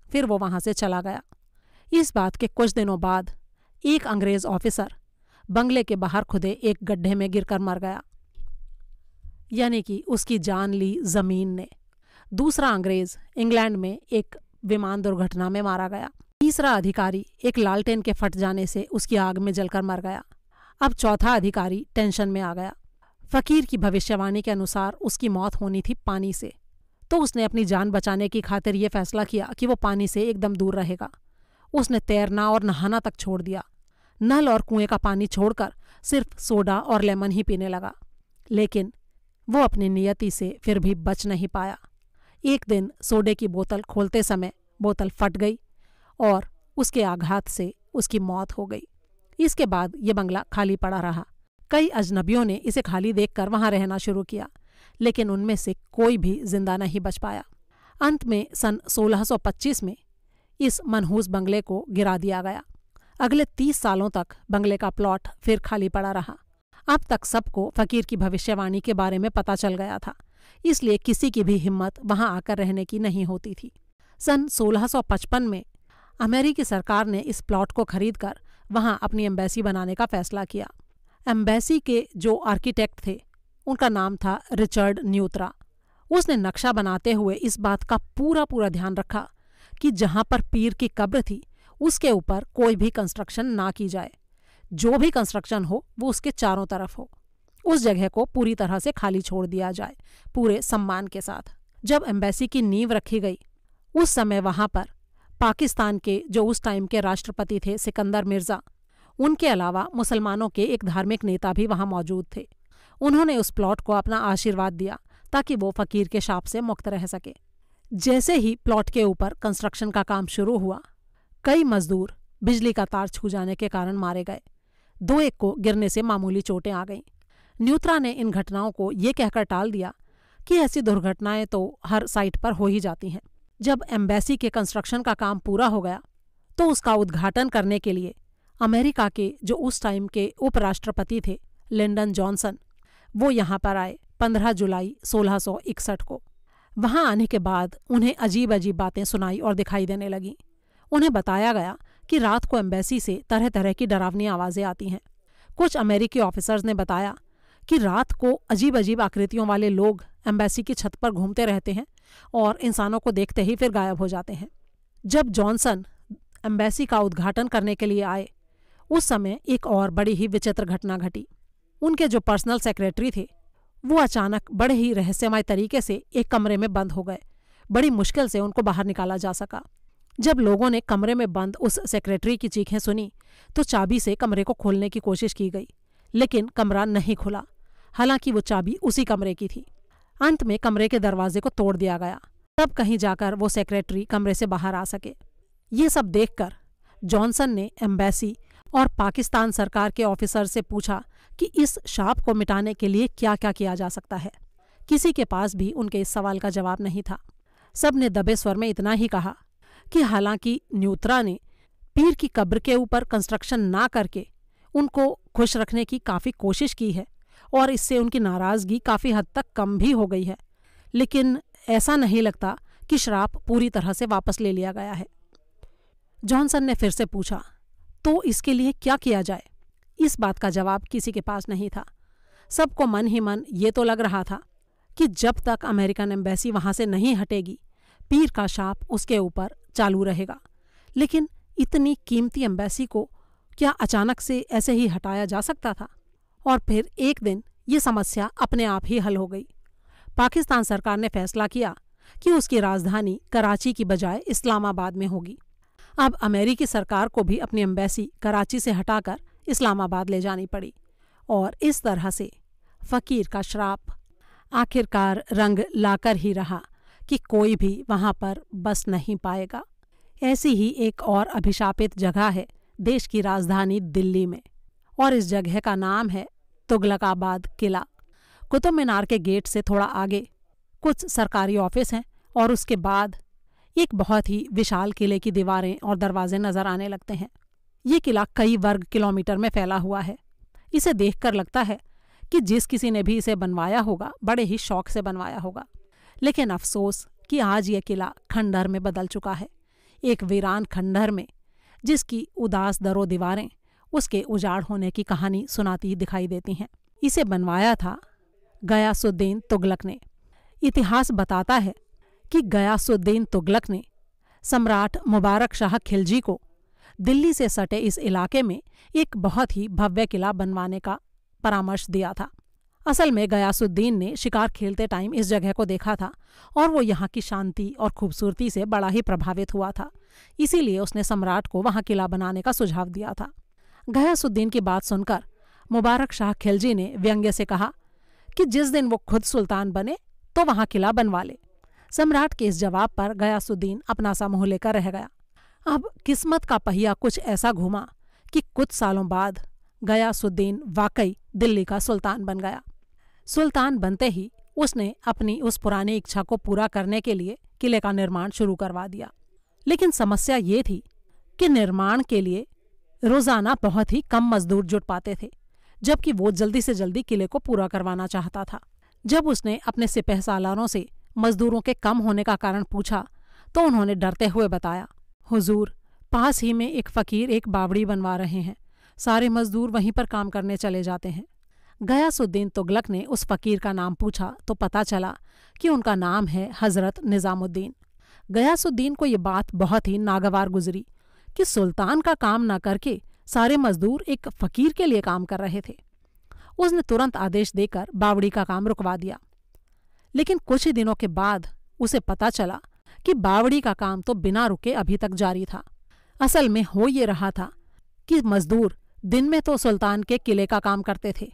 फिर वो वहां से चला गया। इस बात के कुछ दिनों बाद एक अंग्रेज ऑफिसर बंगले के बाहर खुदे एक गड्ढे में गिरकर मर गया, यानी कि उसकी जान ली जमीन ने। दूसरा अंग्रेज इंग्लैंड में एक विमान दुर्घटना में मारा गया। तीसरा अधिकारी एक लालटेन के फट जाने से उसकी आग में जलकर मर गया। अब चौथा अधिकारी टेंशन में आ गया। फकीर की भविष्यवाणी के अनुसार उसकी मौत होनी थी पानी से, तो उसने अपनी जान बचाने की खातिर ये फैसला किया कि वो पानी से एकदम दूर रहेगा। उसने तैरना और नहाना तक छोड़ दिया। नल और कुएं का पानी छोड़कर सिर्फ सोडा और लेमन ही पीने लगा, लेकिन वो अपनी नियति से फिर भी बच नहीं पाया। एक दिन सोडे की बोतल खोलते समय बोतल फट गई और उसके आघात से उसकी मौत हो गई। इसके बाद ये बंगला खाली पड़ा रहा। कई अजनबियों ने इसे खाली देखकर वहां रहना शुरू किया, लेकिन उनमें से कोई भी जिंदा नहीं बच पाया। अंत में सन 1625 में इस मनहूस बंगले को गिरा दिया गया। अगले 30 सालों तक बंगले का प्लॉट फिर खाली पड़ा रहा। अब तक सबको फकीर की भविष्यवाणी के बारे में पता चल गया था इसलिए किसी की भी हिम्मत वहां आकर रहने की नहीं होती थी। सन 1655 में अमेरिकी सरकार ने इस प्लॉट को खरीदकर वहां अपनी एम्बेसी बनाने का फैसला किया। एम्बेसी के जो आर्किटेक्ट थे उनका नाम था रिचर्ड न्यूत्रा। उसने नक्शा बनाते हुए इस बात का पूरा ध्यान रखा कि जहां पर पीर की कब्र थी उसके ऊपर कोई भी कंस्ट्रक्शन ना की जाए। जो भी कंस्ट्रक्शन हो वो उसके चारों तरफ हो। उस जगह को पूरी तरह से खाली छोड़ दिया जाए, पूरे सम्मान के साथ। जब एम्बेसी की नींव रखी गई उस समय वहां पर पाकिस्तान के जो उस टाइम के राष्ट्रपति थे सिकंदर मिर्जा, उनके अलावा मुसलमानों के एक धार्मिक नेता भी वहां मौजूद थे। उन्होंने उस प्लॉट को अपना आशीर्वाद दिया ताकि वो फकीर के शाप से मुक्त रह सके। जैसे ही प्लॉट के ऊपर कंस्ट्रक्शन का काम शुरू हुआ, कई मजदूर बिजली का तार छू जाने के कारण मारे गए। 2-1 को गिरने से मामूली चोटें आ गईं। न्यूत्रा ने इन घटनाओं को ये कहकर टाल दिया कि ऐसी दुर्घटनाएं तो हर साइट पर हो ही जाती हैं। जब एम्बेसी के कंस्ट्रक्शन का काम पूरा हो गया तो उसका उद्घाटन करने के लिए अमेरिका के जो उस टाइम के उपराष्ट्रपति थे लिंडन जॉनसन, वो यहाँ पर आए 15 जुलाई 1661 को। वहां आने के बाद उन्हें अजीब अजीब बातें सुनाई और दिखाई देने लगीं। उन्हें बताया गया कि रात को एम्बेसी से तरह तरह की डरावनी आवाज़ें आती हैं। कुछ अमेरिकी ऑफिसर्स ने बताया कि रात को अजीब अजीब आकृतियों वाले लोग एम्बेसी की छत पर घूमते रहते हैं और इंसानों को देखते ही फिर गायब हो जाते हैं। जब जॉनसन एम्बेसी का उद्घाटन करने के लिए आए उस समय एक और बड़ी ही विचित्र घटना घटी। उनके जो पर्सनल सेक्रेटरी थे वो अचानक बड़े ही रहस्यमय तरीके से एक कमरे में बंद हो गए। बड़ी मुश्किल से उनको बाहर निकाला जा सका। जब लोगों ने कमरे में बंद उस सेक्रेटरी की चीखें सुनी तो चाबी से कमरे को खोलने की कोशिश की गई, लेकिन कमरा नहीं खुला, हालांकि वो चाबी उसी कमरे की थी। अंत में कमरे के दरवाजे को तोड़ दिया गया, तब कहीं जाकर वो सेक्रेटरी कमरे से बाहर आ सके। ये सब देखकर जॉनसन ने एम्बेसी और पाकिस्तान सरकार के ऑफिसर से पूछा कि इस शाप को मिटाने के लिए क्या क्या किया जा सकता है। किसी के पास भी उनके इस सवाल का जवाब नहीं था। सब ने दबे स्वर में इतना ही कहा कि हालांकि न्यूत्रा ने पीर की कब्र के ऊपर कंस्ट्रक्शन ना करके उनको खुश रखने की काफ़ी कोशिश की है और इससे उनकी नाराज़गी काफ़ी हद तक कम भी हो गई है, लेकिन ऐसा नहीं लगता कि श्राप पूरी तरह से वापस ले लिया गया है। जॉनसन ने फिर से पूछा, तो इसके लिए क्या किया जाए? इस बात का जवाब किसी के पास नहीं था। सबको मन ही मन ये तो लग रहा था कि जब तक अमेरिकन एम्बेसी वहाँ से नहीं हटेगी पीर का शाप उसके ऊपर चालू रहेगा। लेकिन इतनी कीमती एम्बेसी को क्या अचानक से ऐसे ही हटाया जा सकता था? और फिर एक दिन ये समस्या अपने आप ही हल हो गई। पाकिस्तान सरकार ने फैसला किया कि उसकी राजधानी कराची की बजाय इस्लामाबाद में होगी। अब अमेरिकी सरकार को भी अपनी एम्बेसी कराची से हटाकर इस्लामाबाद ले जानी पड़ी और इस तरह से फ़कीर का श्राप आखिरकार रंग लाकर ही रहा कि कोई भी वहाँ पर बस नहीं पाएगा। ऐसी ही एक और अभिशापित जगह है देश की राजधानी दिल्ली में, और इस जगह का नाम है तुगलकाबाद किला। कुतुब मीनार के गेट से थोड़ा आगे कुछ सरकारी ऑफिस हैं और उसके बाद एक बहुत ही विशाल किले की दीवारें और दरवाजे नजर आने लगते हैं। ये किला कई वर्ग किलोमीटर में फैला हुआ है। इसे देखकर लगता है कि जिस किसी ने भी इसे बनवाया होगा बड़े ही शौक से बनवाया होगा। लेकिन अफसोस कि आज ये किला खंडहर में बदल चुका है, एक वीरान खंडहर में जिसकी उदास दरो दीवारें उसके उजाड़ होने की कहानी सुनाती दिखाई देती हैं। इसे बनवाया था गयासुद्दीन तुगलक ने। इतिहास बताता है कि गयासुद्दीन तुगलक ने सम्राट मुबारक शाह खिलजी को दिल्ली से सटे इस इलाके में एक बहुत ही भव्य किला बनवाने का परामर्श दिया था। असल में गयासुद्दीन ने शिकार खेलते टाइम इस जगह को देखा था और वो यहाँ की शांति और खूबसूरती से बड़ा ही प्रभावित हुआ था। इसीलिए उसने सम्राट को वहाँ किला बनाने का सुझाव दिया था। गयासुद्दीन की बात सुनकर मुबारक शाह खिलजी ने व्यंग्य से कहा कि जिस दिन वो खुद सुल्तान बने तो वहाँ किला बनवा ले। सम्राट के इस जवाब पर गयासुद्दीन अपना सा मुँह लेकर रह गया। अब किस्मत का पहिया कुछ ऐसा घूमा कि कुछ सालों बाद गयासुद्दीन वाकई दिल्ली का सुल्तान बन गया। सुल्तान बनते ही उसने अपनी उस पुरानी इच्छा को पूरा करने के लिए किले का निर्माण शुरू करवा दिया। लेकिन समस्या ये थी कि निर्माण के लिए रोजाना बहुत ही कम मजदूर जुट पाते थे, जबकि वो जल्दी से जल्दी किले को पूरा करवाना चाहता था। जब उसने अपने सिपह सालारों से मजदूरों के कम होने का कारण पूछा तो उन्होंने डरते हुए बताया, हुजूर, पास ही में एक फकीर एक बावड़ी बनवा रहे हैं, सारे मजदूर वहीं पर काम करने चले जाते हैं। गयासुद्दीन तुगलक ने उस फकीर का नाम पूछा तो पता चला कि उनका नाम है हजरत निजामुद्दीन। गयासुद्दीन को ये बात बहुत ही नागवार गुजरी कि सुल्तान का काम न करके सारे मजदूर एक फकीर के लिए काम कर रहे थे। उसने तुरंत आदेश देकर बावड़ी का काम रुकवा दिया। लेकिन कुछ ही दिनों के बाद उसे पता चला कि बावड़ी का काम तो बिना रुके अभी तक जारी था। असल में हो ये रहा था कि मजदूर दिन में तो सुल्तान के किले का काम करते थे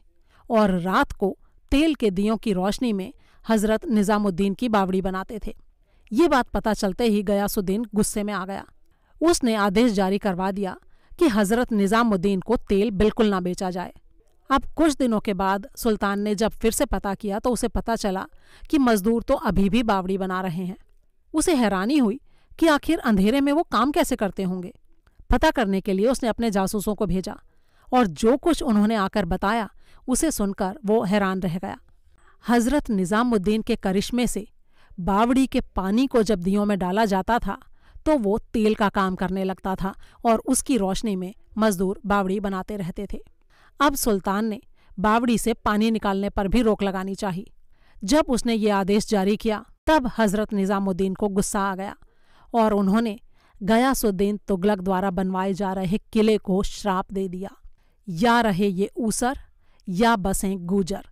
और रात को तेल के दियों की रोशनी में हजरत निजामुद्दीन की बावड़ी बनाते थे। ये बात पता चलते ही गयासुद्दीन गुस्से में आ गया। उसने आदेश जारी करवा दिया कि हजरत निजामुद्दीन को तेल बिल्कुल ना बेचा जाए। अब कुछ दिनों के बाद सुल्तान ने जब फिर से पता किया तो उसे पता चला कि मजदूर तो अभी भी बावड़ी बना रहे हैं। उसे हैरानी हुई कि आखिर अंधेरे में वो काम कैसे करते होंगे। पता करने के लिए उसने अपने जासूसों को भेजा और जो कुछ उन्होंने आकर बताया उसे सुनकर वो हैरान रह गया। हजरत निजामुद्दीन के करिश्मे से बावड़ी के पानी को जब दियों में डाला जाता था तो वो तेल का काम करने लगता था और उसकी रोशनी में मजदूर बावड़ी बनाते रहते थे। अब सुल्तान ने बावड़ी से पानी निकालने पर भी रोक लगानी चाहिए। जब उसने ये आदेश जारी किया तब हजरत निजामुद्दीन को गुस्सा आ गया और उन्होंने गयासुद्दीन तुगलक द्वारा बनवाए जा रहे किले को श्राप दे दिया, या रहे ये ऊसर या बसें गूजर।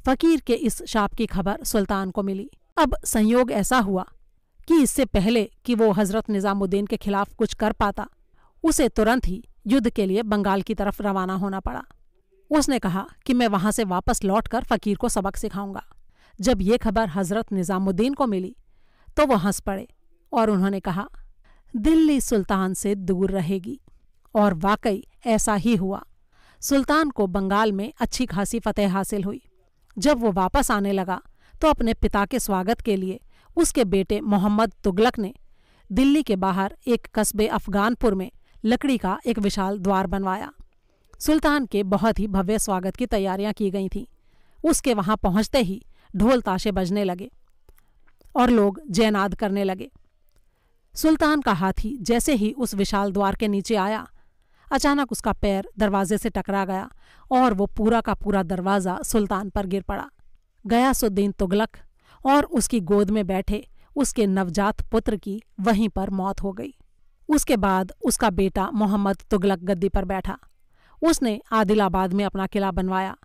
फकीर के इस शाप की खबर सुल्तान को मिली। अब संयोग ऐसा हुआ कि इससे पहले कि वो हजरत निजामुद्दीन के खिलाफ कुछ कर पाता, उसे तुरंत ही युद्ध के लिए बंगाल की तरफ रवाना होना पड़ा। उसने कहा कि मैं वहां से वापस लौटकर फकीर को सबक सिखाऊंगा। जब ये खबर हजरत निजामुद्दीन को मिली तो वो हंस पड़े और उन्होंने कहा, दिल्ली सुल्तान से दूर रहेगी। और वाकई ऐसा ही हुआ। सुल्तान को बंगाल में अच्छी खासी फतेह हासिल हुई। जब वो वापस आने लगा तो अपने पिता के स्वागत के लिए उसके बेटे मोहम्मद तुगलक ने दिल्ली के बाहर एक कस्बे अफगानपुर में लकड़ी का एक विशाल द्वार बनवाया। सुल्तान के बहुत ही भव्य स्वागत की तैयारियां की गई थीं। उसके वहां पहुंचते ही ढोल ताशे बजने लगे और लोग जयनाद करने लगे। सुल्तान का हाथी जैसे ही उस विशाल द्वार के नीचे आया, अचानक उसका पैर दरवाजे से टकरा गया और वो पूरा का पूरा दरवाज़ा सुल्तान पर गिर पड़ा। गयासुद्दीन तुगलक और उसकी गोद में बैठे उसके नवजात पुत्र की वहीं पर मौत हो गई। उसके बाद उसका बेटा मोहम्मद तुगलक गद्दी पर बैठा। उसने आदिलाबाद में अपना किला बनवाया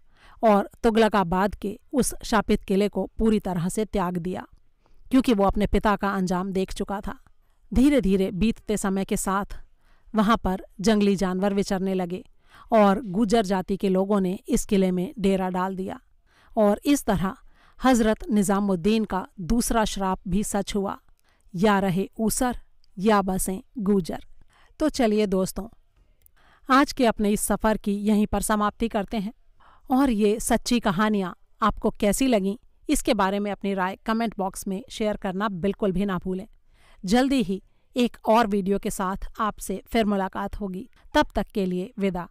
और तुगलकाबाद के उस शापित किले को पूरी तरह से त्याग दिया, क्योंकि वो अपने पिता का अंजाम देख चुका था। धीरे धीरे बीतते समय के साथ वहाँ पर जंगली जानवर विचरने लगे और गुजर जाति के लोगों ने इस किले में डेरा डाल दिया और इस तरह हजरत निजामुद्दीन का दूसरा श्राप भी सच हुआ, या रहे ऊसर या बसें गूजर। तो चलिए दोस्तों, आज के अपने इस सफ़र की यहीं पर समाप्ति करते हैं और ये सच्ची कहानियाँ आपको कैसी लगीं इसके बारे में अपनी राय कमेंट बॉक्स में शेयर करना बिल्कुल भी ना भूलें। जल्दी ही एक और वीडियो के साथ आपसे फिर मुलाकात होगी। तब तक के लिए विदा।